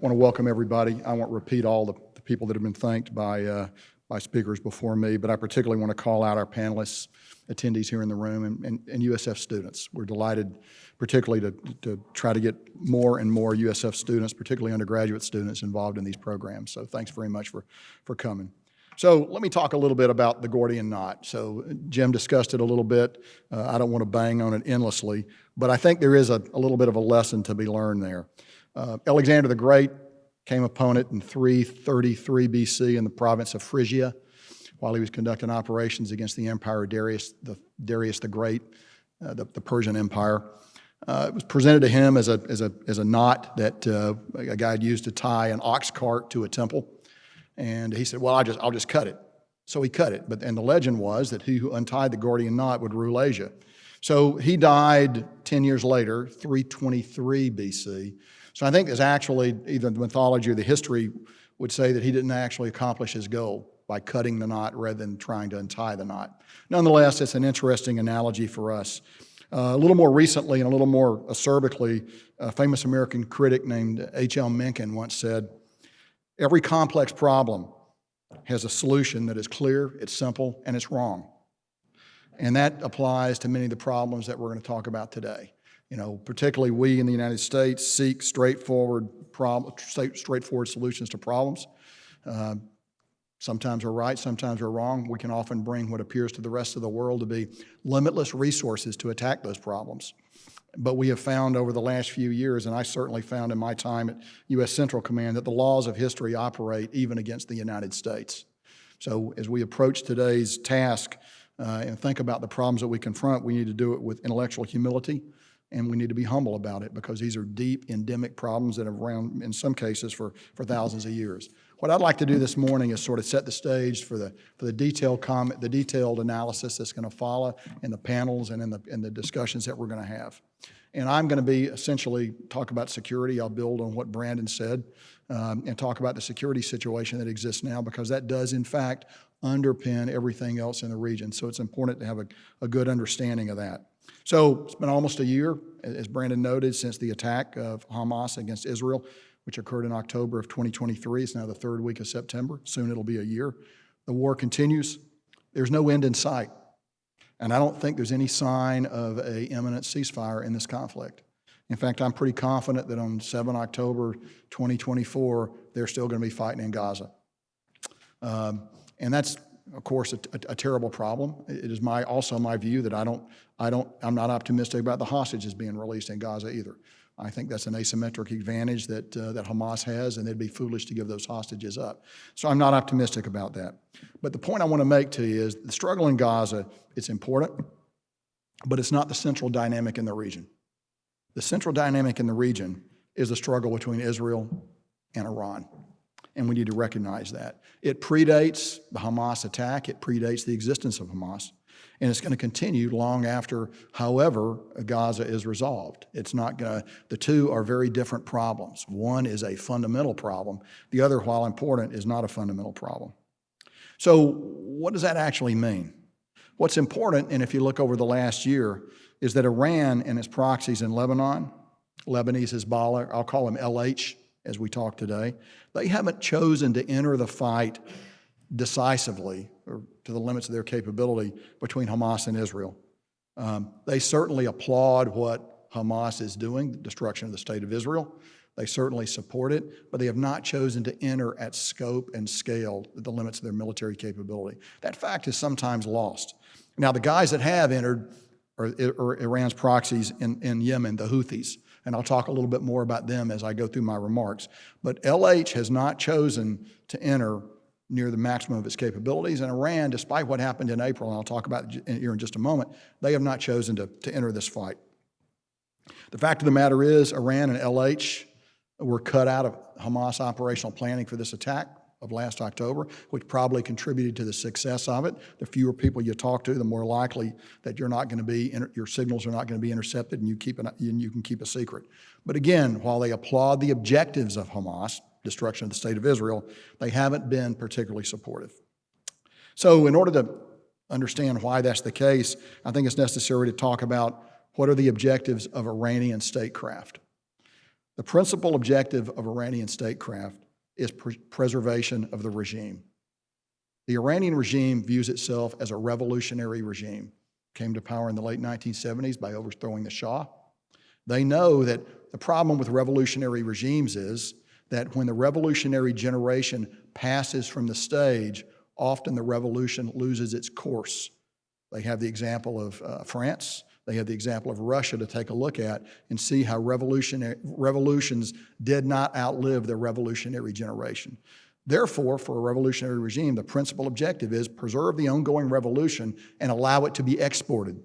want to welcome everybody. I won't repeat all the people that have been thanked by speakers before me, but I particularly want to call out our panelists, attendees here in the room, and USF students. We're delighted particularly to try to get more and more USF students, particularly undergraduate students, involved in these programs. So thanks very much for coming. So let me talk a little bit about the Gordian Knot. So Jim discussed it a little bit. I don't want to bang on it endlessly, but I think there is a little bit of a lesson to be learned there. Alexander the Great came upon it in 333 BC in the province of Phrygia while he was conducting operations against the empire of Darius the Great, the Persian Empire. It was presented to him as a knot that a guy had used to tie an ox cart to a temple. And he said, well, I'll just cut it. So he cut it. And the legend was that he who untied the Gordian Knot would rule Asia. So he died 10 years later, 323 BC. So I think there's actually, either the mythology or the history would say that he didn't actually accomplish his goal by cutting the knot rather than trying to untie the knot. Nonetheless, it's an interesting analogy for us. A little more recently and a little more acerbically, a famous American critic named H.L. Mencken once said, "Every complex problem has a solution that is clear, it's simple, and it's wrong." And that applies to many of the problems that we're going to talk about today. You know, particularly we in the United States seek straightforward solutions to problems. Sometimes we're right, sometimes we're wrong. We can often bring what appears to the rest of the world to be limitless resources to attack those problems. But we have found over the last few years, and I certainly found in my time at U.S. Central Command, that the laws of history operate even against the United States. So as we approach today's task and think about the problems that we confront, we need to do it with intellectual humility, and we need to be humble about it because these are deep, endemic problems that have been around, in some cases, for thousands of years. What I'd like to do this morning is sort of set the stage for the detailed comment, the detailed analysis that's going to follow in the panels and in the discussions that we're going to have. And I'm going to be essentially talk about security. I'll build on what Brandon said and talk about the security situation that exists now because that does, in fact, underpin everything else in the region. So it's important to have a good understanding of that. So it's been almost a year, as Brandon noted, since the attack of Hamas against Israel, which occurred in October of 2023. It's now the third week of September. Soon it'll be a year. The war continues. There's no end in sight. And I don't think there's any sign of an imminent ceasefire in this conflict. In fact, I'm pretty confident that on 7 October 2024, they're still going to be fighting in Gaza. And that's, of course, a terrible problem. It is also my view that I'm not optimistic about the hostages being released in Gaza either. I think that's an asymmetric advantage that Hamas has, and they'd be foolish to give those hostages up. So I'm not optimistic about that. But the point I want to make to you is the struggle in Gaza, it's important, but it's not the central dynamic in the region. The central dynamic in the region is the struggle between Israel and Iran. And we need to recognize that. It predates the Hamas attack. It predates the existence of Hamas. And it's going to continue long after, however, Gaza is resolved. It's not going to, the two are very different problems. One is a fundamental problem. The other, while important, is not a fundamental problem. So what does that actually mean? What's important, and if you look over the last year, is that Iran and its proxies in Lebanon, Lebanese Hezbollah, I'll call them LH as we talk today, they haven't chosen to enter the fight decisively or to the limits of their capability between Hamas and Israel. They certainly applaud what Hamas is doing, the destruction of the state of Israel. They certainly support it, but they have not chosen to enter at scope and scale at the limits of their military capability. That fact is sometimes lost. Now, the guys that have entered are Iran's proxies in Yemen, the Houthis, and I'll talk a little bit more about them as I go through my remarks. But LH has not chosen to enter near the maximum of its capabilities, and Iran, despite what happened in April, and I'll talk about it here in just a moment, they have not chosen to enter this fight. The fact of the matter is, Iran and LH were cut out of Hamas operational planning for this attack of last October, which probably contributed to the success of it. The fewer people you talk to, the more likely that you're not going to be, your signals are not going to be intercepted and you can keep a secret. But again, while they applaud the objectives of Hamas, destruction of the state of Israel, they haven't been particularly supportive. So in order to understand why that's the case, I think it's necessary to talk about what are the objectives of Iranian statecraft. The principal objective of Iranian statecraft is preservation of the regime. The Iranian regime views itself as a revolutionary regime. Came to power in the late 1970s by overthrowing the Shah. They know that the problem with revolutionary regimes is that when the revolutionary generation passes from the stage, often the revolution loses its course. They have the example of France. They have the example of Russia to take a look at and see how revolutions did not outlive their revolutionary generation. Therefore, for a revolutionary regime, the principal objective is preserve the ongoing revolution and allow it to be exported.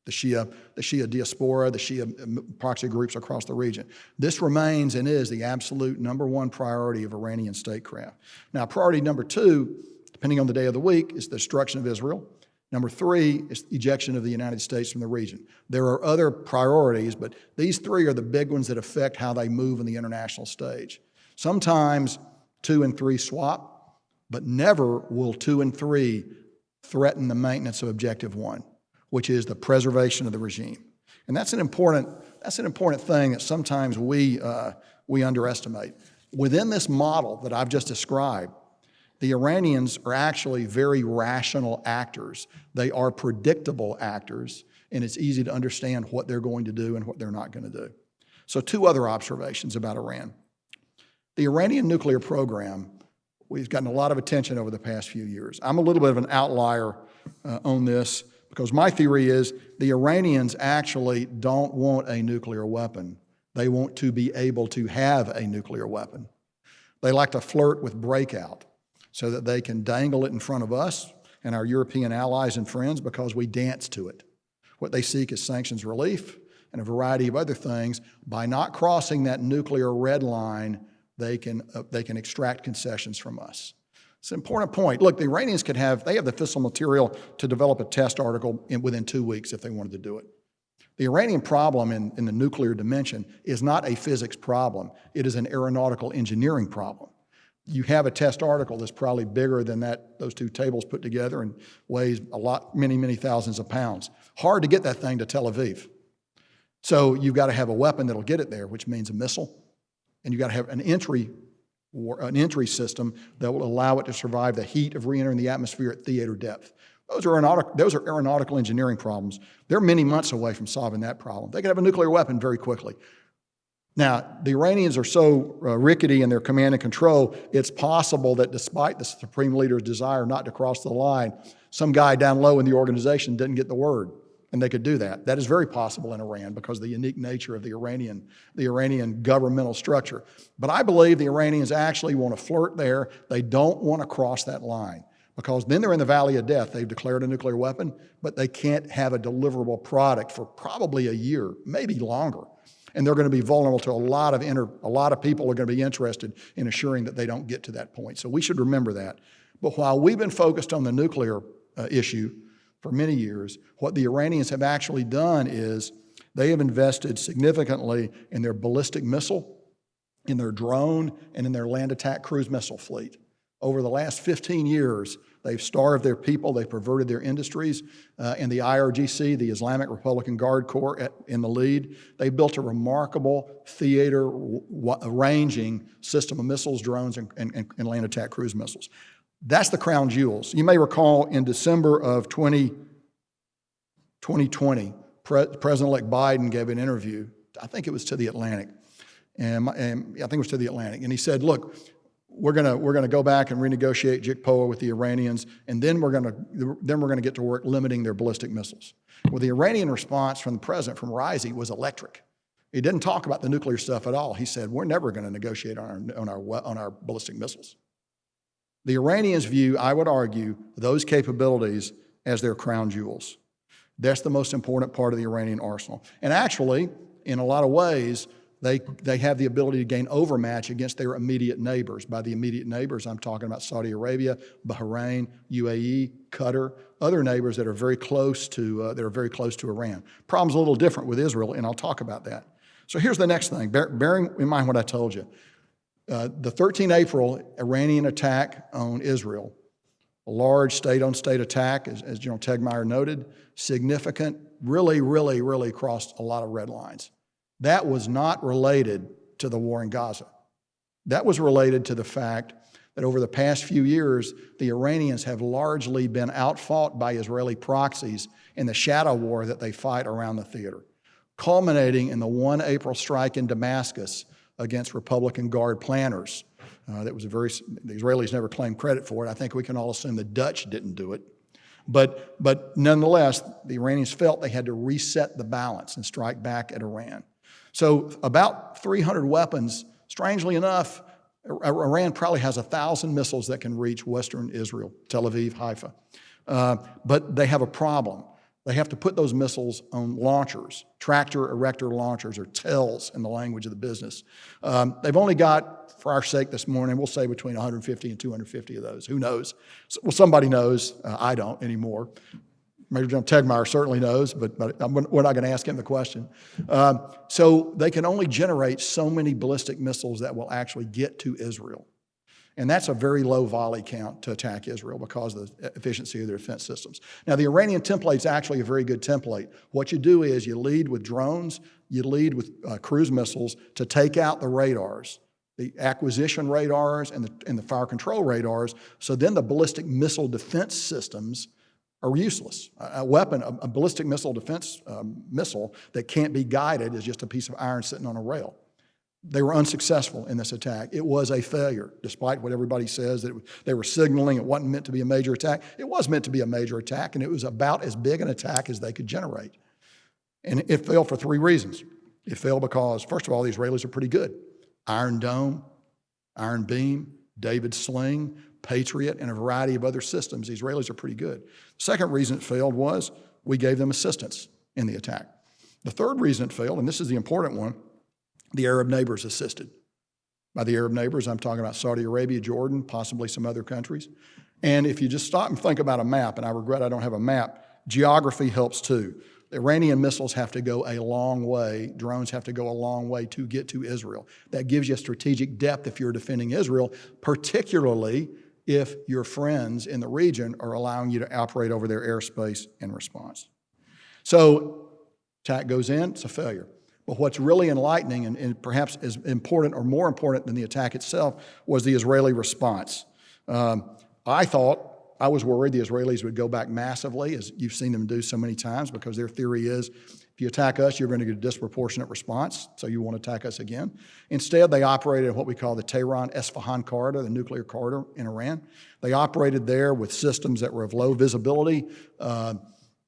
The Shia diaspora, the Shia proxy groups across the region. This remains and is the absolute number one priority of Iranian statecraft. Now, priority number two, depending on the day of the week, is the destruction of Israel. Number three is the ejection of the United States from the region. There are other priorities, but these three are the big ones that affect how they move in the international stage. Sometimes 2 and 3 swap, but never will 2 and 3 threaten the maintenance of objective 1, which is the preservation of the regime. And that's an important thing that sometimes we underestimate. Within this model that I've just described, the Iranians are actually very rational actors. They are predictable actors, and it's easy to understand what they're going to do and what they're not going to do. So 2 other observations about Iran. The Iranian nuclear program, we've gotten a lot of attention over the past few years. I'm a little bit of an outlier on this because my theory is the Iranians actually don't want a nuclear weapon. They want to be able to have a nuclear weapon. They like to flirt with breakout so that they can dangle it in front of us and our European allies and friends because we dance to it. What they seek is sanctions relief and a variety of other things. By not crossing that nuclear red line, they can extract concessions from us. It's an important point. Look, the Iranians they have the fissile material to develop a test article within 2 weeks if they wanted to do it. The Iranian problem in the nuclear dimension is not a physics problem. It is an aeronautical engineering problem. You have a test article that's probably bigger than those 2 tables put together and weighs many thousands of pounds. Hard to get that thing to Tel Aviv. So you've got to have a weapon that'll get it there, which means a missile. And you've got to have an entry system that will allow it to survive the heat of re-entering the atmosphere at theater depth. Those are aeronautical engineering problems. They're many months away from solving that problem. They could have a nuclear weapon very quickly. Now, the Iranians are so rickety in their command and control, it's possible that despite the supreme leader's desire not to cross the line, some guy down low in the organization didn't get the word, and they could do that. That is very possible in Iran because of the unique nature of the Iranian governmental structure. But I believe the Iranians actually want to flirt there. They don't want to cross that line because then they're in the valley of death. They've declared a nuclear weapon, but they can't have a deliverable product for probably a year, maybe longer. And they're going to be vulnerable to a lot of people are going to be interested in assuring that they don't get to that point. So we should remember that. But while we've been focused on the nuclear issue for many years, what the Iranians have actually done is they have invested significantly in their ballistic missile, in their drone, and in their land attack cruise missile fleet. Over the last 15 years, they've starved their people, they've perverted their industries, and the IRGC, the Islamic Republican Guard Corps in the lead, they built a remarkable theater-ranging system of missiles, drones, and land attack cruise missiles. That's the crown jewels. You may recall in December of 2020, President-elect Biden gave an interview, I think it was to the Atlantic, and I think it was to the Atlantic, and he said, look, we're going to go back and renegotiate JICPOA with the Iranians, and then we're going to get to work limiting their ballistic missiles. Well, the Iranian response from the president, from Raisi, was electric. He didn't talk about the nuclear stuff at all. He said, we're never going to negotiate on our ballistic missiles. The Iranians view, I would argue, those capabilities as their crown jewels. That's the most important part of the Iranian arsenal. And actually, in a lot of ways, they have the ability to gain overmatch against their immediate neighbors. By the immediate neighbors, I'm talking about Saudi Arabia, Bahrain, UAE, Qatar, other neighbors that are very close to Iran. Problem's a little different with Israel, and I'll talk about that. So here's the next thing, bearing in mind what I told you. The 13 April Iranian attack on Israel, a large state-on-state attack, as General Tegmeyer noted, significant, really crossed a lot of red lines. That was not related to the war in Gaza. That was related to the fact that over the past few years, the Iranians have largely been outfought by Israeli proxies in the shadow war that they fight around the theater, culminating in the 1 April strike in Damascus against Republican Guard planners. The Israelis never claimed credit for it. I think we can all assume the Dutch didn't do it. But nonetheless, the Iranians felt they had to reset the balance and strike back at Iran. So about 300 weapons, strangely enough, Iran probably has 1,000 missiles that can reach western Israel, Tel Aviv, Haifa. But they have a problem. They have to put those missiles on launchers, tractor erector launchers, or TELs in the language of the business. They've only got, for our sake this morning, we'll say between 150 and 250 of those. Who knows? Well, somebody knows. I don't anymore. Major General Tegmeyer certainly knows, but we're not going to ask him the question. So they can only generate so many ballistic missiles that will actually get to Israel. And that's a very low volley count to attack Israel because of the efficiency of their defense systems. Now, the Iranian template is actually a very good template. What you do is you lead with drones, you lead with cruise missiles to take out the radars, the acquisition radars and the fire control radars, so then the ballistic missile defense systems are useless. A ballistic missile defense missile that can't be guided is just a piece of iron sitting on a rail. They were unsuccessful in this attack. It was a failure, despite what everybody says, that they were signaling it wasn't meant to be a major attack. It was meant to be a major attack, and it was about as big an attack as they could generate. And it failed for 3 reasons. It failed because, first of all, the Israelis are pretty good. Iron Dome, Iron Beam, David Sling, Patriot, and a variety of other systems. The Israelis are pretty good. The second reason it failed was we gave them assistance in the attack. The third reason it failed, and this is the important one, the Arab neighbors assisted. By the Arab neighbors, I'm talking about Saudi Arabia, Jordan, possibly some other countries. And if you just stop and think about a map, and I regret I don't have a map, geography helps too. The Iranian missiles have to go a long way, drones have to go a long way to get to Israel. That gives you a strategic depth if you're defending Israel, particularly if your friends in the region are allowing you to operate over their airspace in response. So, attack goes in, it's a failure. But what's really enlightening and perhaps as important or more important than the attack itself was the Israeli response. I was worried the Israelis would go back massively, as you've seen them do so many times, because their theory is if you attack us, you're going to get a disproportionate response, so you won't attack us again. Instead, they operated in what we call the Tehran-Esfahan corridor, the nuclear corridor in Iran. They operated there with systems that were of low visibility,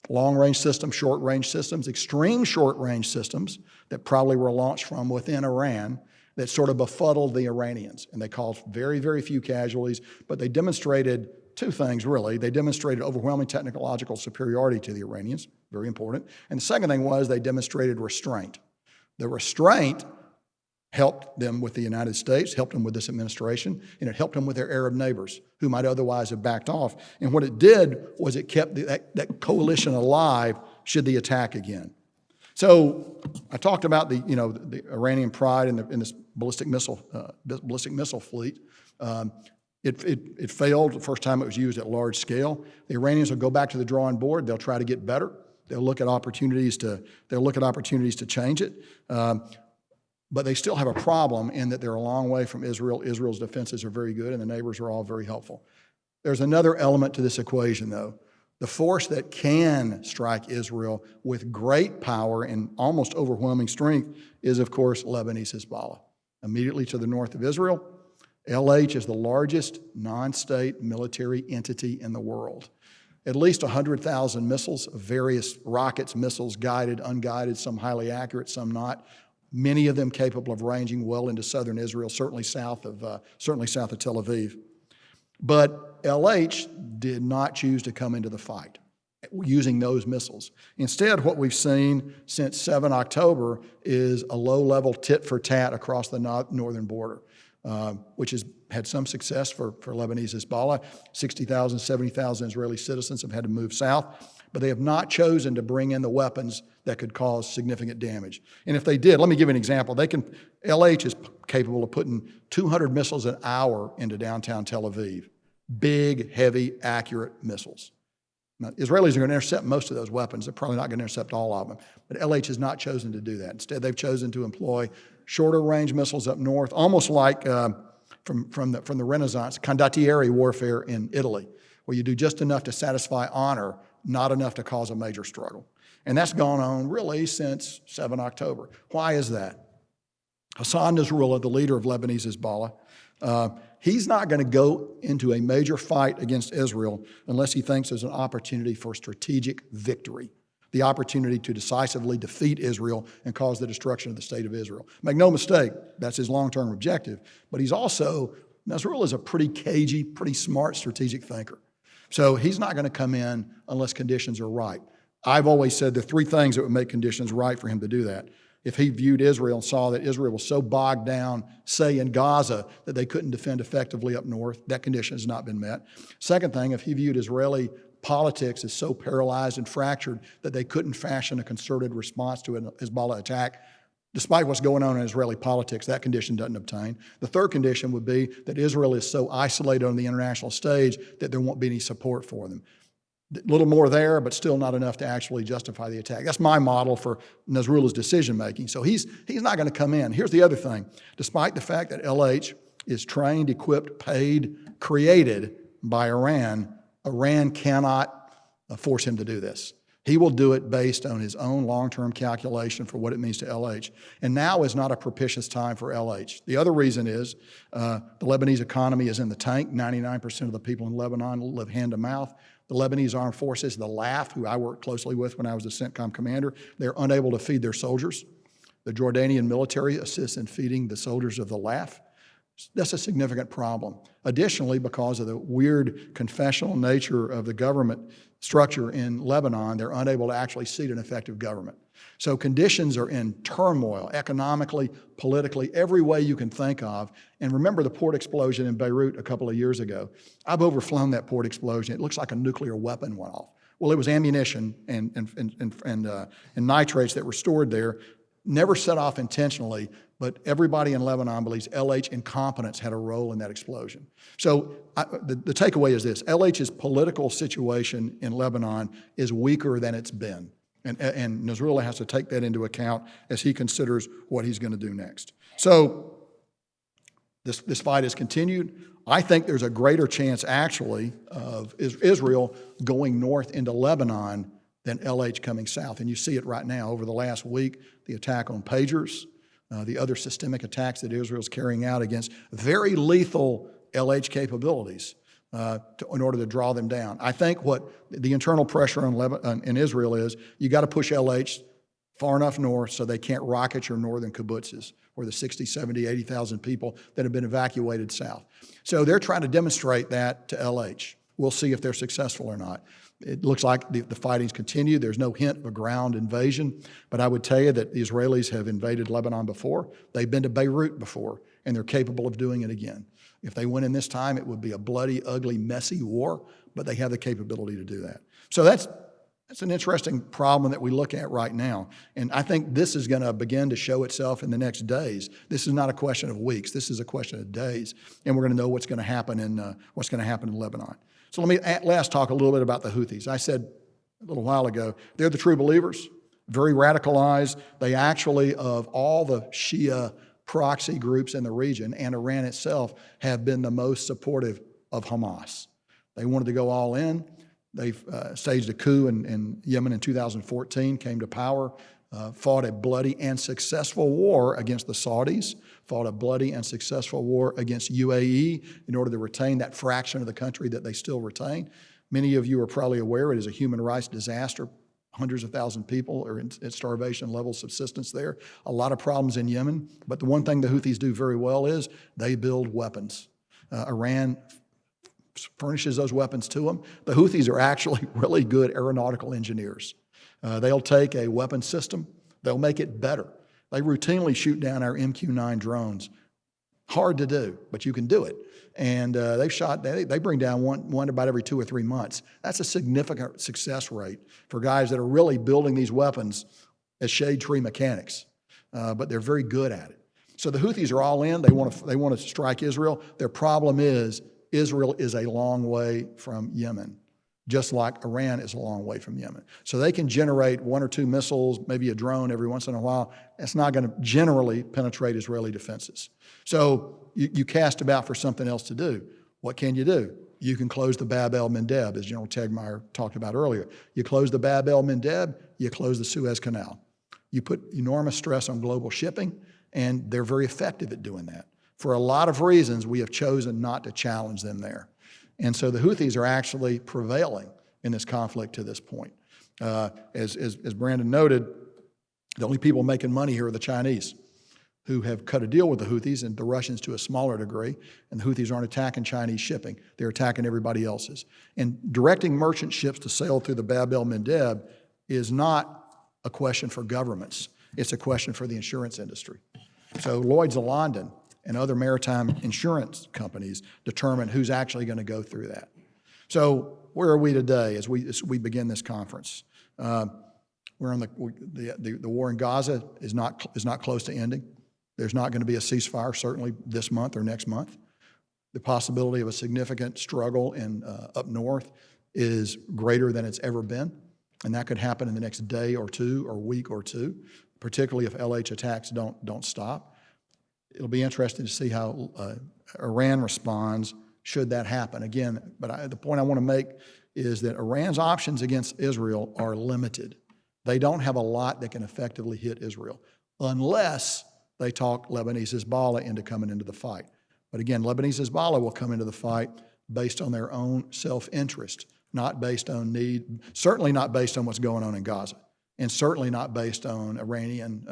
long-range systems, short-range systems, extreme short-range systems that probably were launched from within Iran that sort of befuddled the Iranians. And they caused very, very few casualties, but they demonstrated 2 things, really. They demonstrated overwhelming technological superiority to the Iranians, very important. And the second thing was they demonstrated restraint. The restraint helped them with the United States, helped them with this administration, and it helped them with their Arab neighbors who might otherwise have backed off. And what it did was it kept that coalition alive should the attack again. So I talked about the Iranian pride in this ballistic missile fleet. It failed the first time it was used at large scale. The Iranians will go back to the drawing board. They'll try to get better. They'll look at opportunities to change it. But they still have a problem in that they're a long way from Israel. Israel's defenses are very good, and the neighbors are all very helpful. There's another element to this equation, though. The force that can strike Israel with great power and almost overwhelming strength is, of course, Lebanese Hezbollah. Immediately to the north of Israel, LH is the largest non-state military entity in the world. At least 100,000 missiles of various rockets, missiles, guided, unguided, some highly accurate, some not. Many of them capable of ranging well into southern Israel, certainly south of Tel Aviv. But LH did not choose to come into the fight using those missiles. Instead, what we've seen since 7 October is a low-level tit-for-tat across the northern border, which has had some success for Lebanese Hezbollah. 60,000, 70,000 Israeli citizens have had to move south, but they have not chosen to bring in the weapons that could cause significant damage. And if they did, let me give you an example. LH is capable of putting 200 missiles an hour into downtown Tel Aviv. Big, heavy, accurate missiles. Now, Israelis are going to intercept most of those weapons. They're probably not going to intercept all of them. But LH has not chosen to do that. Instead, they've chosen to employ shorter range missiles up north, almost like from the Renaissance, condottieri warfare in Italy, where you do just enough to satisfy honor, not enough to cause a major struggle. And that's gone on really since 7 October. Why is that? Hassan Nasrallah, the leader of Lebanese Hezbollah, he's not going to go into a major fight against Israel unless he thinks there's an opportunity for strategic victory, the opportunity to decisively defeat Israel and cause the destruction of the state of Israel. Make no mistake, that's his long-term objective. But Nasrallah is a pretty cagey, pretty smart strategic thinker. So he's not going to come in unless conditions are right. I've always said there are three things that would make conditions right for him to do that. If he viewed Israel and saw that Israel was so bogged down, say in Gaza, that they couldn't defend effectively up north, that condition has not been met. Second thing, if he viewed Israeli politics as so paralyzed and fractured that they couldn't fashion a concerted response to a Hezbollah attack, despite what's going on in Israeli politics, that condition doesn't obtain. The third condition would be that Israel is so isolated on the international stage that there won't be any support for them. A little more there, but still not enough to actually justify the attack. That's my model for Nasrallah's decision-making. So he's not going to come in. Here's the other thing. Despite the fact that LH is trained, equipped, paid, created by Iran, Iran cannot force him to do this. He will do it based on his own long-term calculation for what it means to LH. And now is not a propitious time for LH. The other reason is the Lebanese economy is in the tank. 99% of the people in Lebanon live hand to mouth. The Lebanese Armed Forces, the LAF, who I worked closely with when I was the CENTCOM commander, they're unable to feed their soldiers. The Jordanian military assists in feeding the soldiers of the LAF. That's a significant problem. Additionally, because of the weird confessional nature of the government structure in Lebanon, they're unable to actually seat an effective government. So conditions are in turmoil, economically, politically, every way you can think of. And remember the port explosion in Beirut a couple of years ago. I've overflown that port explosion. It looks like a nuclear weapon went off. Well, it was ammunition and nitrates that were stored there, never set off intentionally, but everybody in Lebanon believes LH incompetence had a role in that explosion. So the takeaway is this: LH's political situation in Lebanon is weaker than it's been. And Nasrallah has to take that into account as he considers what he's going to do next. So this fight has continued. I think there's a greater chance, actually, of Israel going north into Lebanon than LH coming south. And you see it right now. Over the last week, the attack on pagers, the other systemic attacks that Israel's carrying out against very lethal LH capabilities in order to draw them down. I think what the internal pressure in Israel is, you got to push LH far enough north so they can't rocket your northern kibbutzes or the 60, 70, 80,000 people that have been evacuated south. So they're trying to demonstrate that to LH. We'll see if they're successful or not. It looks like the fighting's continued. There's no hint of a ground invasion, but I would tell you that the Israelis have invaded Lebanon before. They've been to Beirut before, and they're capable of doing it again. If they win in this time, it would be a bloody, ugly, messy war, but they have the capability to do that. So that's an interesting problem that we look at right now. And I think this is going to begin to show itself in the next days. This is not a question of weeks. This is a question of days. And we're going to know what's going to happen in Lebanon. So let me last talk a little bit about the Houthis. I said a little while ago, they're the true believers, very radicalized. They actually, of all the Shia proxy groups in the region and Iran itself, have been the most supportive of Hamas. They wanted to go all in. They staged a coup in Yemen in 2014, came to power, fought a bloody and successful war against the Saudis, fought a bloody and successful war against UAE in order to retain that fraction of the country that they still retain. Many of you are probably aware it is a human rights disaster. Hundreds of thousands of people are at starvation level subsistence there. A lot of problems in Yemen. But the one thing the Houthis do very well is they build weapons. Iran furnishes those weapons to them. The Houthis are actually really good aeronautical engineers. They'll take a weapon system, they'll make it better. They routinely shoot down our MQ-9 drones. Hard to do, but you can do it. And they bring down one about every 2 or 3 months. That's a significant success rate for guys that are really building these weapons as shade tree mechanics, but they're very good at it. So the Houthis are all in. They want to strike Israel. Their problem is Israel is a long way from Yemen. just like Iran is a long way from Yemen. So they can generate 1 or 2 missiles, maybe a drone every once in a while. It's not going to generally penetrate Israeli defenses. So you cast about for something else to do. What can you do? You can close the Bab el-Mandeb, as General Tegmeyer talked about earlier. You close the Bab el-Mandeb, you close the Suez Canal. You put enormous stress on global shipping, and they're very effective at doing that. For a lot of reasons, we have chosen not to challenge them there. And so the Houthis are actually prevailing in this conflict to this point. As Brandon noted, the only people making money here are the Chinese, who have cut a deal with the Houthis and the Russians to a smaller degree, and the Houthis aren't attacking Chinese shipping. They're attacking everybody else's. And directing merchant ships to sail through the Bab el-Mandeb is not a question for governments. It's a question for the insurance industry. So Lloyd's of London and other maritime insurance companies determine who's actually going to go through that. So where are we today as we begin this conference? We're on the war in Gaza is not close to ending. There's not going to be a ceasefire, certainly this month or next month. The possibility of a significant struggle up north is greater than it's ever been, and that could happen in the next day or two or week or two, particularly if LH attacks don't stop. It'll be interesting to see how Iran responds should that happen. Again, but the point I want to make is that Iran's options against Israel are limited. They don't have a lot that can effectively hit Israel unless they talk Lebanese Hezbollah into coming into the fight. But again, Lebanese Hezbollah will come into the fight based on their own self-interest, not based on need, certainly not based on what's going on in Gaza, and certainly not based on Iranian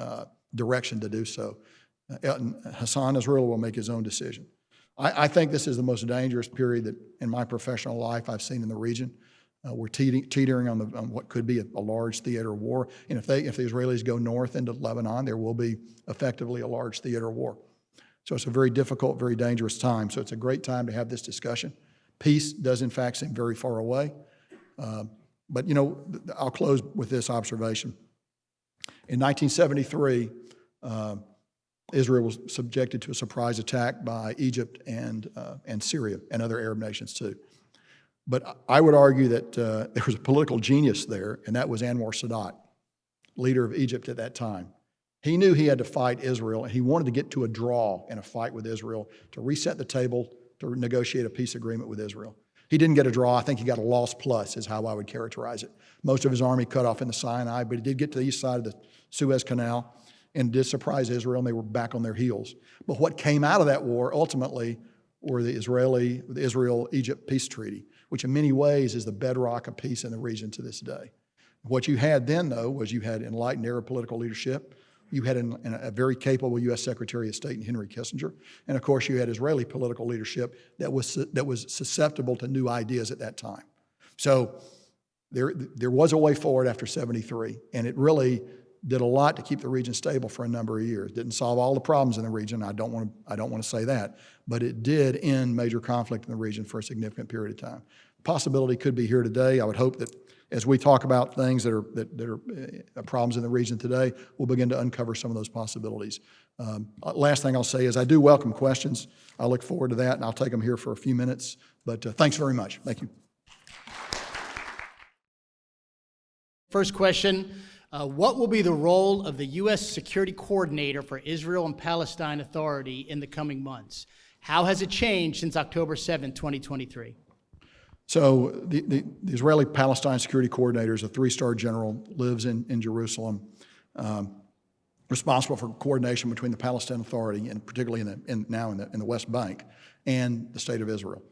direction to do so. Hassan Nasrallah will make his own decision. I think this is the most dangerous period that in my professional life I've seen in the region. We're teetering on what could be a large theater of war. And if the Israelis go north into Lebanon, there will be effectively a large theater of war. So it's a very difficult, very dangerous time. So it's a great time to have this discussion. Peace does in fact seem very far away. But I'll close with this observation. In 1973, Israel was subjected to a surprise attack by Egypt and Syria and other Arab nations too. But I would argue that there was a political genius there, and that was Anwar Sadat, leader of Egypt at that time. He knew he had to fight Israel, and he wanted to get to a draw in a fight with Israel to reset the table to negotiate a peace agreement with Israel. He didn't get a draw. I think he got a loss plus is how I would characterize it. Most of his army cut off in the Sinai, but he did get to the east side of the Suez Canal and did surprise Israel, and they were back on their heels. But what came out of that war ultimately were the Israel-Egypt peace treaty, which in many ways is the bedrock of peace in the region to this day. What you had then, though, was you had enlightened Arab political leadership. You had a very capable U.S. Secretary of State, Henry Kissinger. And, of course, you had Israeli political leadership that was susceptible to new ideas at that time. So there was a way forward after 73, and it really did a lot to keep the region stable for a number of years. Didn't solve all the problems in the region. I don't want to say that, but it did end major conflict in the region for a significant period of time. The possibility could be here today. I would hope that as we talk about things that are problems in the region today, we'll begin to uncover some of those possibilities. Last thing I'll say is I do welcome questions. I look forward to that, and I'll take them here for a few minutes. But thanks very much. Thank you. First question. What will be the role of the U.S. Security Coordinator for Israel and Palestine Authority in the coming months? How has it changed since October 7, 2023? So the Israeli-Palestine Security Coordinator is a 3-star general, lives in Jerusalem, responsible for coordination between the Palestine Authority and particularly now in the West Bank and the State of Israel.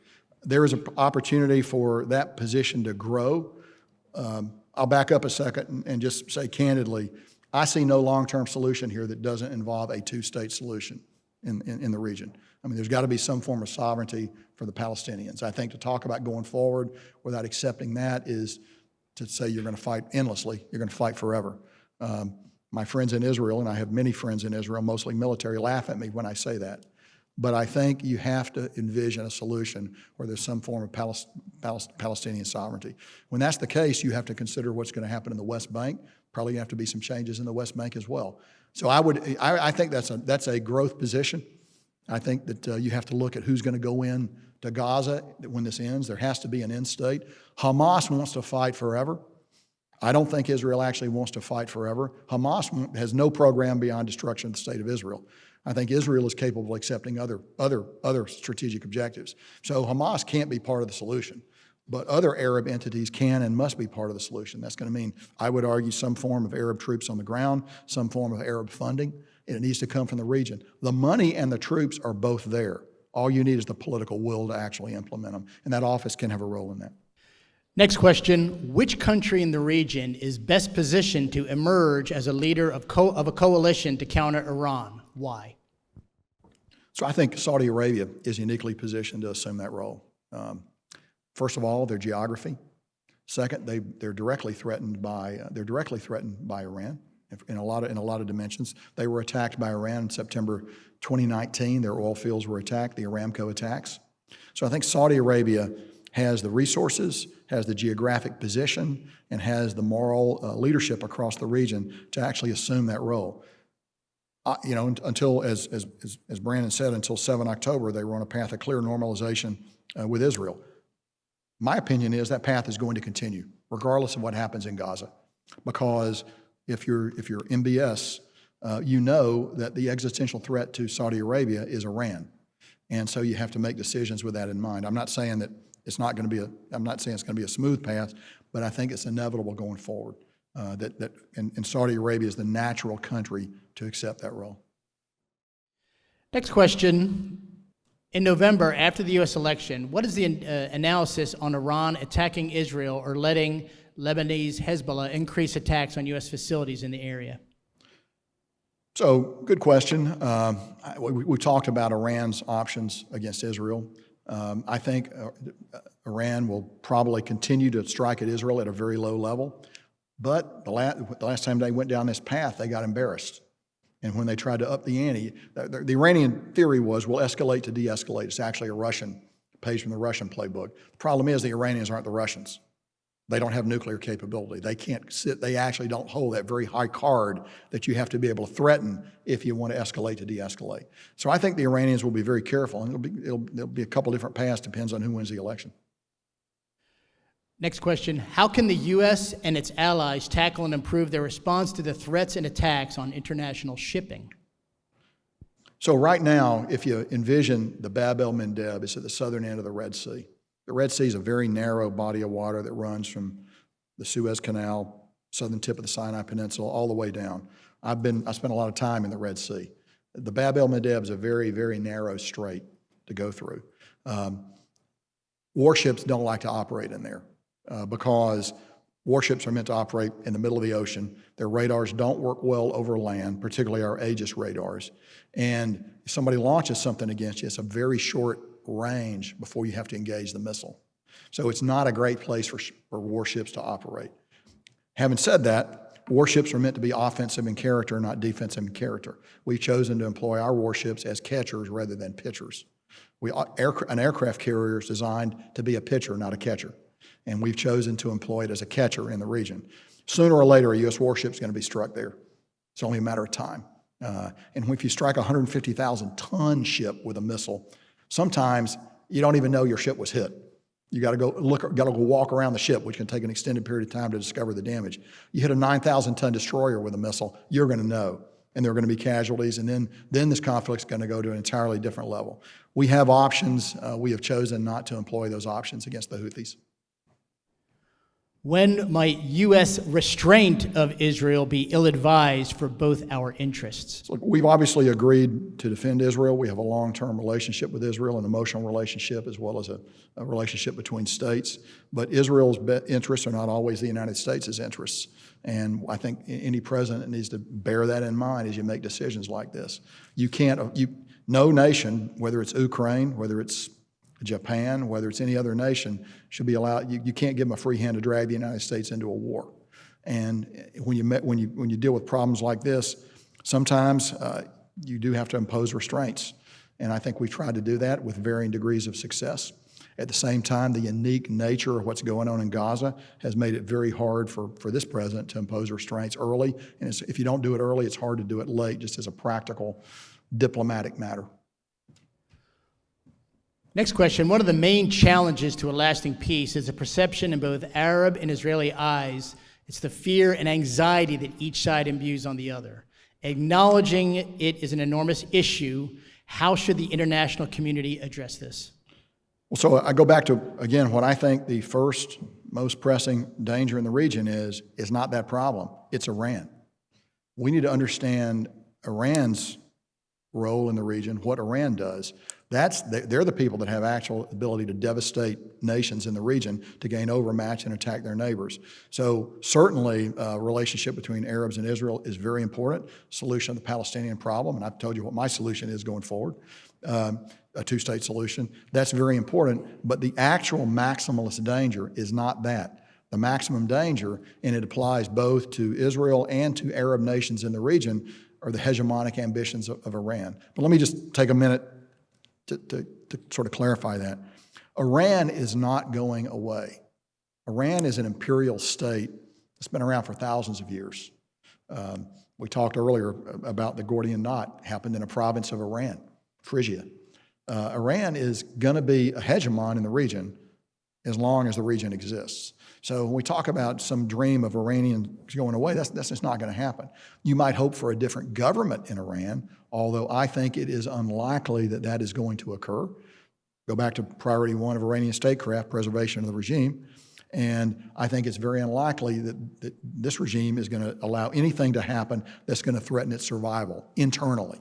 There is an opportunity for that position to grow. I'll back up a second and just say candidly, I see no long-term solution here that doesn't involve a 2-state solution in the region. I mean, there's got to be some form of sovereignty for the Palestinians. I think to talk about going forward without accepting that is to say you're going to fight endlessly, you're going to fight forever. My friends in Israel, and I have many friends in Israel, mostly military, laugh at me when I say that. But I think you have to envision a solution where there's some form of Palestinian sovereignty. When that's the case, you have to consider what's going to happen in the West Bank. Probably going to have to be some changes in the West Bank as well. So I think that's a growth position. I think that you have to look at who's going to go in to Gaza when this ends. There has to be an end state. Hamas wants to fight forever. I don't think Israel actually wants to fight forever. Hamas has no program beyond destruction of the state of Israel. I think Israel is capable of accepting other strategic objectives. So Hamas can't be part of the solution, but other Arab entities can and must be part of the solution. That's going to mean, I would argue, some form of Arab troops on the ground, some form of Arab funding, and it needs to come from the region. The money and the troops are both there. All you need is the political will to actually implement them, and that office can have a role in that. Next question, which country in the region is best positioned to emerge as a leader of a coalition to counter Iran? Why? So I think Saudi Arabia is uniquely positioned to assume that role. First of all, their geography. Second, they're directly threatened by Iran in a lot of dimensions. They were attacked by Iran in September 2019. Their oil fields were attacked, the Aramco attacks. So I think Saudi Arabia has the resources, has the geographic position, and has the moral leadership across the region to actually assume that role. Until, as Brandon said, until 7 October, they were on a path of clear normalization with Israel. My opinion is that path is going to continue, regardless of what happens in Gaza, because if you're MBS, you know that the existential threat to Saudi Arabia is Iran, and so you have to make decisions with that in mind. I'm not saying that it's going to be a smooth path, but I think it's inevitable going forward. And Saudi Arabia is the natural country to accept that role. Next question. In November, after the U.S. election, what is the analysis on Iran attacking Israel or letting Lebanese Hezbollah increase attacks on U.S. facilities in the area? So, good question. We talked about Iran's options against Israel. I think Iran will probably continue to strike at Israel at a very low level. But the last time they went down this path, they got embarrassed. And when they tried to up the ante, the Iranian theory was, we'll escalate to de-escalate. It's actually a page from the Russian playbook. The problem is the Iranians aren't the Russians. They don't have nuclear capability. They actually don't hold that very high card that you have to be able to threaten if you want to escalate to de-escalate. So I think the Iranians will be very careful, and there'll be a couple different paths, depends on who wins the election. Next question, how can the U.S. and its allies tackle and improve their response to the threats and attacks on international shipping? So right now, if you envision the Bab el-Mandeb, it's at the southern end of the Red Sea. The Red Sea is a very narrow body of water that runs from the Suez Canal, southern tip of the Sinai Peninsula, all the way down. I spent a lot of time in the Red Sea. The Bab el-Mandeb is a very, very narrow strait to go through. Warships don't like to operate in there because warships are meant to operate in the middle of the ocean. Their radars don't work well over land, particularly our Aegis radars. And if somebody launches something against you, it's a very short range before you have to engage the missile. So it's not a great place for warships to operate. Having said that, warships are meant to be offensive in character, not defensive in character. We've chosen to employ our warships as catchers rather than pitchers. An aircraft carrier is designed to be a pitcher, not a catcher. And we've chosen to employ it as a catcher in the region. Sooner or later, a U.S. warship is going to be struck there. It's only a matter of time. And if you strike a 150,000-ton ship with a missile, sometimes you don't even know your ship was hit. You got to go walk around the ship, which can take an extended period of time to discover the damage. You hit a 9,000-ton destroyer with a missile, you're going to know, and there are going to be casualties, and then this conflict's going to go to an entirely different level. We have options. We have chosen not to employ those options against the Houthis. When might U.S. restraint of Israel be ill-advised for both our interests? So we've obviously agreed to defend Israel. We have a long-term relationship with Israel, an emotional relationship, as well as a relationship between states. But Israel's interests are not always the United States' interests. And I think any president needs to bear that in mind as you make decisions like this. No nation, whether it's Ukraine, whether it's Japan, whether it's any other nation, should be allowed. You can't give them a free hand to drag the United States into a war. And when you deal with problems like this, sometimes you do have to impose restraints. And I think we've tried to do that with varying degrees of success. At the same time, the unique nature of what's going on in Gaza has made it very hard for this president to impose restraints early. And if you don't do it early, it's hard to do it late, just as a practical diplomatic matter. Next question. One of the main challenges to a lasting peace is a perception in both Arab and Israeli eyes. It's the fear and anxiety that each side imbues on the other. Acknowledging it is an enormous issue. How should the international community address this? Well, so I go back to, again, what I think the first most pressing danger in the region is not that problem. It's Iran. We need to understand Iran's role in the region, what Iran does. They're the people that have actual ability to devastate nations in the region, to gain overmatch and attack their neighbors. So certainly a relationship between Arabs and Israel is very important. Solution of the Palestinian problem, and I've told you what my solution is going forward, a two-state solution. That's very important, but the actual maximalist danger is not that. The maximum danger, and it applies both to Israel and to Arab nations in the region, are the hegemonic ambitions of Iran. But let me just take a minute to sort of clarify that. Iran is not going away. Iran is an imperial state that's been around for thousands of years. We talked earlier about the Gordian Knot, happened in a province of Iran, Phrygia. Iran is going to be a hegemon in the region as long as the region exists. So when we talk about some dream of Iranians going away, that's just not going to happen. You might hope for a different government in Iran, although I think it is unlikely that that is going to occur. Go back to priority one of Iranian statecraft, preservation of the regime. And I think it's very unlikely that this regime is going to allow anything to happen that's going to threaten its survival internally.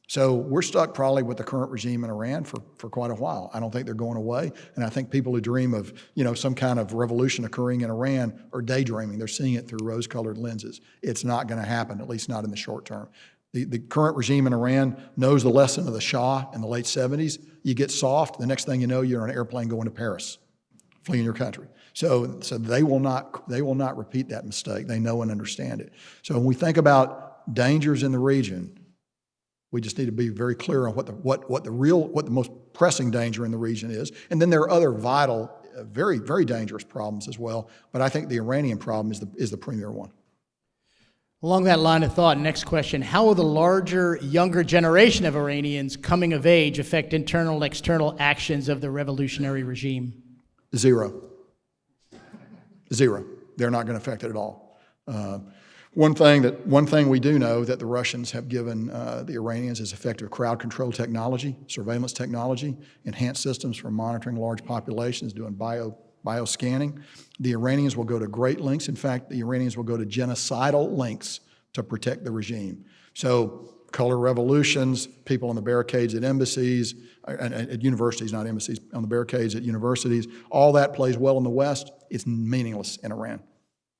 So we're stuck probably with the current regime in Iran for quite a while. I don't think they're going away. And I think people who dream of, some kind of revolution occurring in Iran are daydreaming. They're seeing it through rose-colored lenses. It's not going to happen, at least not in the short term. The current regime in Iran knows the lesson of the Shah in the late 70s. You get soft, the next thing you know, you're on an airplane going to Paris, fleeing your country. So they will not repeat that mistake. They know and understand it. So when we think about dangers in the region, we just need to be very clear on what the most pressing danger in the region is. And then there are other vital, very, very dangerous problems as well. But I think the Iranian problem is the premier one. Along that line of thought, next question, how will the larger, younger generation of Iranians coming of age affect internal and external actions of the revolutionary regime? Zero. They're not going to affect it at all. One thing we do know that the Russians have given the Iranians is effective crowd control technology, surveillance technology, enhanced systems for monitoring large populations, doing bioscanning. The Iranians will go to great lengths. In fact, the Iranians will go to genocidal lengths to protect the regime. So color revolutions, people on the barricades at embassies, at universities, not embassies, on the barricades at universities, all that plays well in the West. It's meaningless in Iran.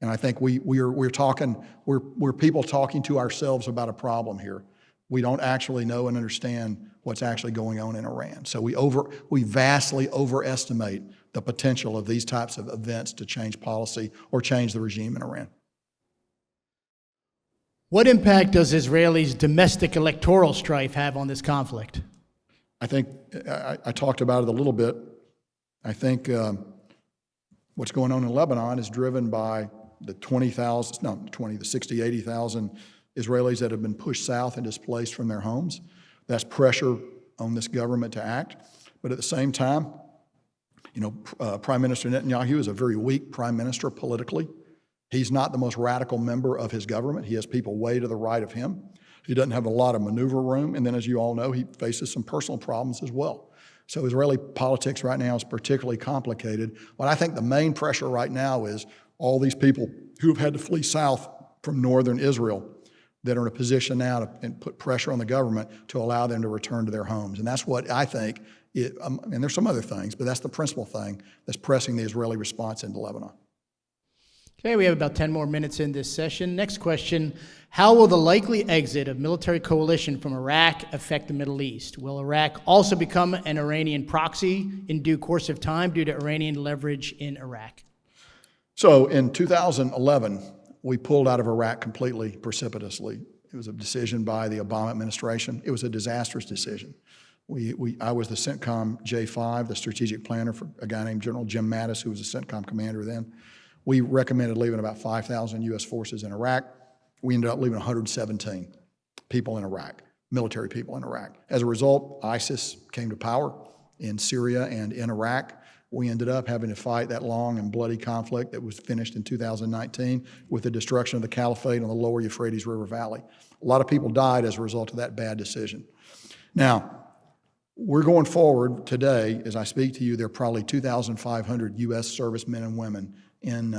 And I think we're people talking to ourselves about a problem here. We don't actually know and understand what's actually going on in Iran. So we vastly overestimate the potential of these types of events to change policy or change the regime in Iran. What impact does Israelis' domestic electoral strife have on this conflict? I think I talked about it a little bit. I think what's going on in Lebanon is driven by the 60, 80,000 Israelis that have been pushed south and displaced from their homes. That's pressure on this government to act. But at the same time, Prime Minister Netanyahu is a very weak prime minister politically. He's not the most radical member of his government. He has people way to the right of him. He doesn't have a lot of maneuver room. And then, as you all know, he faces some personal problems as well. So Israeli politics right now is particularly complicated. But I think the main pressure right now is all these people who have had to flee south from northern Israel that are in a position now to put pressure on the government to allow them to return to their homes. And that's what I think, and there's some other things, but that's the principal thing that's pressing the Israeli response into Lebanon. Okay, we have about 10 more minutes in this session. Next question, how will the likely exit of military coalition from Iraq affect the Middle East? Will Iraq also become an Iranian proxy in due course of time due to Iranian leverage in Iraq? So in 2011, we pulled out of Iraq completely, precipitously. It was a decision by the Obama administration. It was a disastrous decision. I was the CENTCOM J5, the strategic planner for a guy named General Jim Mattis, who was the CENTCOM commander then. We recommended leaving about 5,000 U.S. forces in Iraq. We ended up leaving 117 people in Iraq, military people in Iraq. As a result, ISIS came to power. in Syria and in Iraq. We ended up having to fight that long and bloody conflict that was finished in 2019 with the destruction of the caliphate on the lower Euphrates River Valley. A lot of people died as a result of that bad decision. Now, we're going forward today, as I speak to you, there are probably 2,500 U.S. servicemen and women in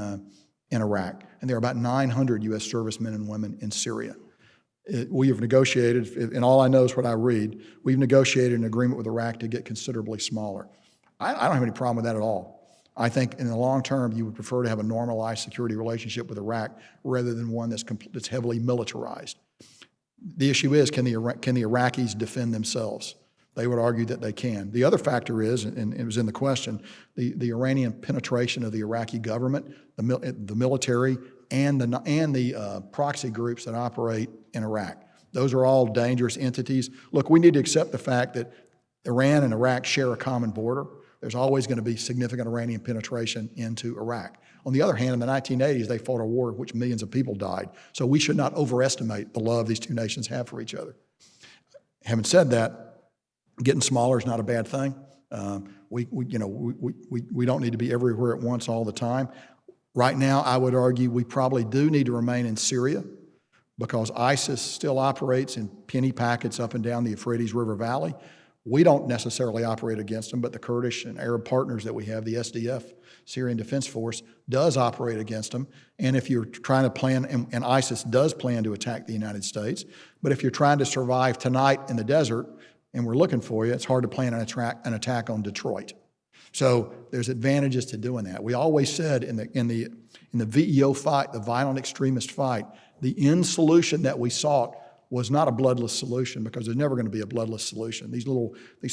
Iraq, and there are about 900 U.S. servicemen and women in Syria. We have negotiated, and all I know is what I read, we've negotiated an agreement with Iraq to get considerably smaller. I don't have any problem with that at all. I think in the long term, you would prefer to have a normalized security relationship with Iraq rather than one that's heavily militarized. The issue is, can the Iraqis defend themselves? They would argue that they can. The other factor is, and it was in the question, the Iranian penetration of the Iraqi government, the military, and the proxy groups that operate in Iraq. Those are all dangerous entities. Look, we need to accept the fact that Iran and Iraq share a common border. There's always going to be significant Iranian penetration into Iraq. On the other hand, in the 1980s, they fought a war in which millions of people died. So we should not overestimate the love these two nations have for each other. Having said that, getting smaller is not a bad thing. We don't need to be everywhere at once all the time. Right now, I would argue we probably do need to remain in Syria because ISIS still operates in penny packets up and down the Euphrates River Valley. We don't necessarily operate against them, but the Kurdish and Arab partners that we have, the SDF, Syrian Defense Force, does operate against them. And if you're trying to plan, and ISIS does plan to attack the United States, but if you're trying to survive tonight in the desert and we're looking for you, it's hard to plan an attack on Detroit. So there's advantages to doing that. We always said in the VEO fight, the violent extremist fight, the end solution that we sought was not a bloodless solution because there's never going to be a bloodless solution. These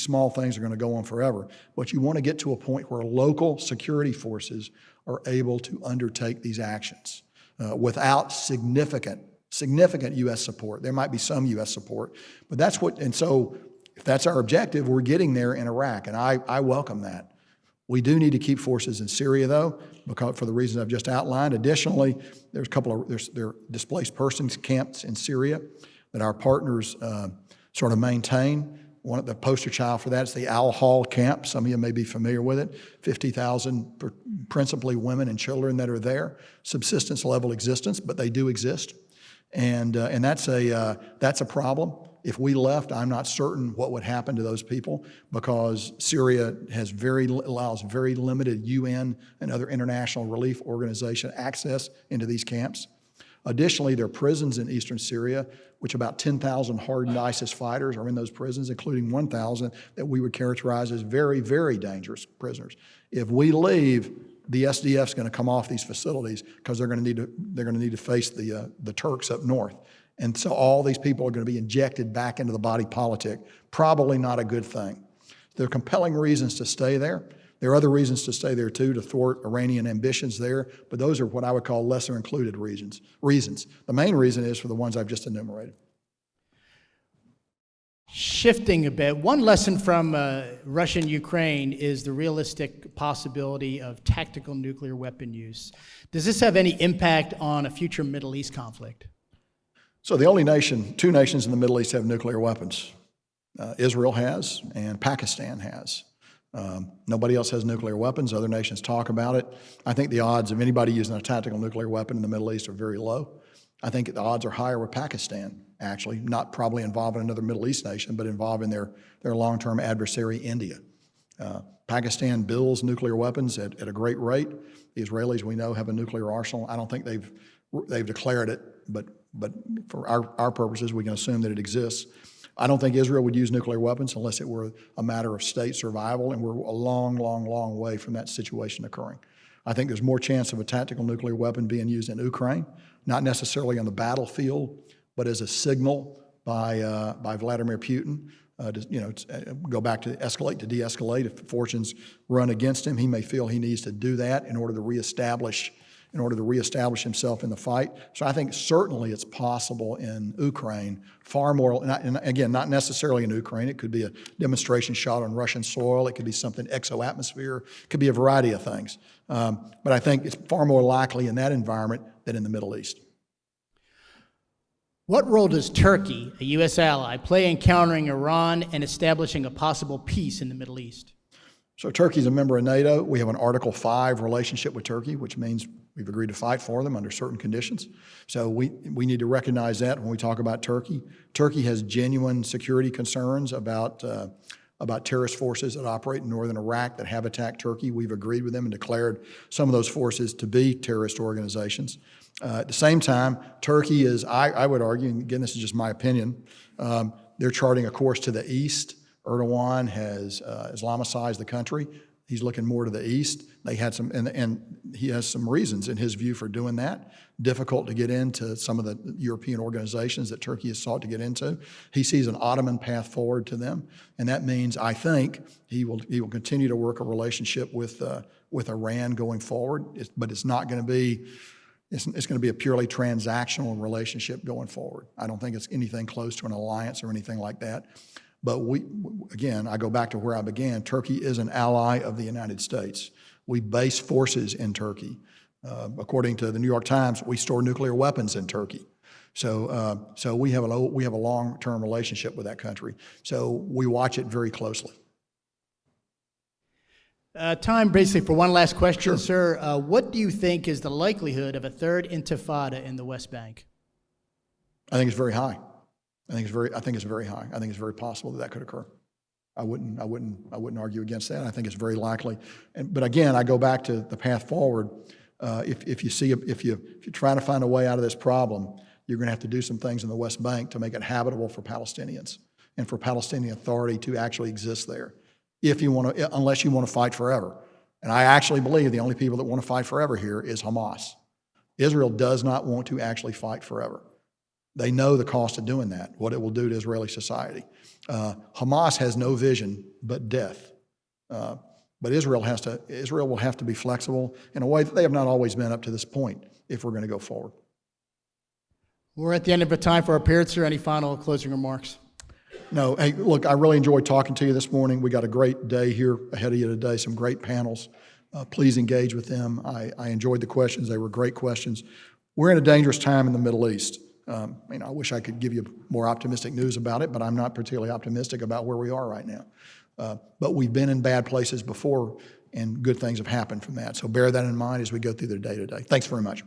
small things are going to go on forever. But you want to get to a point where local security forces are able to undertake these actions without significant U.S. support. There might be some U.S. support, but and so if that's our objective, we're getting there in Iraq, and I welcome that. We do need to keep forces in Syria, though, because for the reasons I've just outlined. Additionally, there are displaced persons camps in Syria that our partners sort of maintain. One of the poster child for that is the Al-Hol camp. Some of you may be familiar with it. 50,000 principally women and children that are there. Subsistence level existence, but they do exist. And that's a problem. If we left, I'm not certain what would happen to those people because Syria allows very limited UN and other international relief organization access into these camps. Additionally, there are prisons in eastern Syria, which about 10,000 hardened ISIS fighters are in those prisons, including 1,000 that we would characterize as very, very dangerous prisoners. If we leave, the SDF's going to come off these facilities because they're going to need to face the Turks up north. And so all these people are going to be injected back into the body politic. Probably not a good thing. There are compelling reasons to stay there. There are other reasons to stay there too, to thwart Iranian ambitions there, but those are what I would call lesser included reasons. The main reason is for the ones I've just enumerated. Shifting a bit, one lesson from Russia and Ukraine is the realistic possibility of tactical nuclear weapon use. Does this have any impact on a future Middle East conflict? So the only two nations in the Middle East have nuclear weapons. Israel has, and Pakistan has. Nobody else has nuclear weapons. Other nations talk about it. I think the odds of anybody using a tactical nuclear weapon in the Middle East are very low. I think the odds are higher with Pakistan, actually, not probably involving another Middle East nation, but involving their long-term adversary, India. Pakistan builds nuclear weapons at a great rate. The Israelis, we know, have a nuclear arsenal. I don't think they've declared it, but for our purposes, we can assume that it exists. I don't think Israel would use nuclear weapons unless it were a matter of state survival, and we're a long, long, long way from that situation occurring. I think there's more chance of a tactical nuclear weapon being used in Ukraine, not necessarily on the battlefield, but as a signal by Vladimir Putin to go back to escalate to de-escalate. If fortunes run against him, he may feel he needs to do that in order to reestablish himself in the fight. So I think certainly it's possible in Ukraine, far more, and again, not necessarily in Ukraine. It could be a demonstration shot on Russian soil. It could be something exo-atmosphere. It could be a variety of things. But I think it's far more likely in that environment than in the Middle East. What role does Turkey, a U.S. ally, play in countering Iran and establishing a possible peace in the Middle East? So Turkey is a member of NATO. We have an Article 5 relationship with Turkey, which means we've agreed to fight for them under certain conditions. So we need to recognize that when we talk about Turkey. Turkey has genuine security concerns about terrorist forces that operate in northern Iraq that have attacked Turkey. We've agreed with them and declared some of those forces to be terrorist organizations. At the same time, Turkey is, I would argue, and again, this is just my opinion, they're charting a course to the east. Erdogan has Islamicized the country. He's looking more to the east. They had some, and he has some reasons in his view for doing that. Difficult to get into some of the European organizations that Turkey has sought to get into. He sees an Ottoman path forward to them, and that means, I think, he will continue to work a relationship with Iran going forward. But it's not going to be. It's going to be a purely transactional relationship going forward. I don't think it's anything close to an alliance or anything like that. But again, I go back to where I began. Turkey is an ally of the United States. We base forces in Turkey. According to the New York Times, we store nuclear weapons in Turkey. So we have a long-term relationship with that country. So we watch it very closely. Time basically for one last question, Sure. sir. What do you think is the likelihood of a third intifada in the West Bank? I think it's very high. I think it's very high. I think it's very possible that could occur. I wouldn't argue against that. I think it's very likely. But again, I go back to the path forward. If you're trying to find a way out of this problem, you're going to have to do some things in the West Bank to make it habitable for Palestinians and for Palestinian Authority to actually exist there. Unless you want to fight forever. And I actually believe the only people that want to fight forever here is Hamas. Israel does not want to actually fight forever. They know the cost of doing that, what it will do to Israeli society. Hamas has no vision but death. But Israel will have to be flexible in a way that they have not always been up to this point if we're going to go forward. We're at the end of our time for our appearance, sir. Any final closing remarks? No, hey, look, I really enjoyed talking to you this morning. We got a great day here ahead of you today, some great panels. Please engage with them. I enjoyed the questions. They were great questions. We're in a dangerous time in the Middle East. I wish I could give you more optimistic news about it, but I'm not particularly optimistic about where we are right now. But we've been in bad places before, and good things have happened from that. So bear that in mind as we go through the day today. Thanks very much.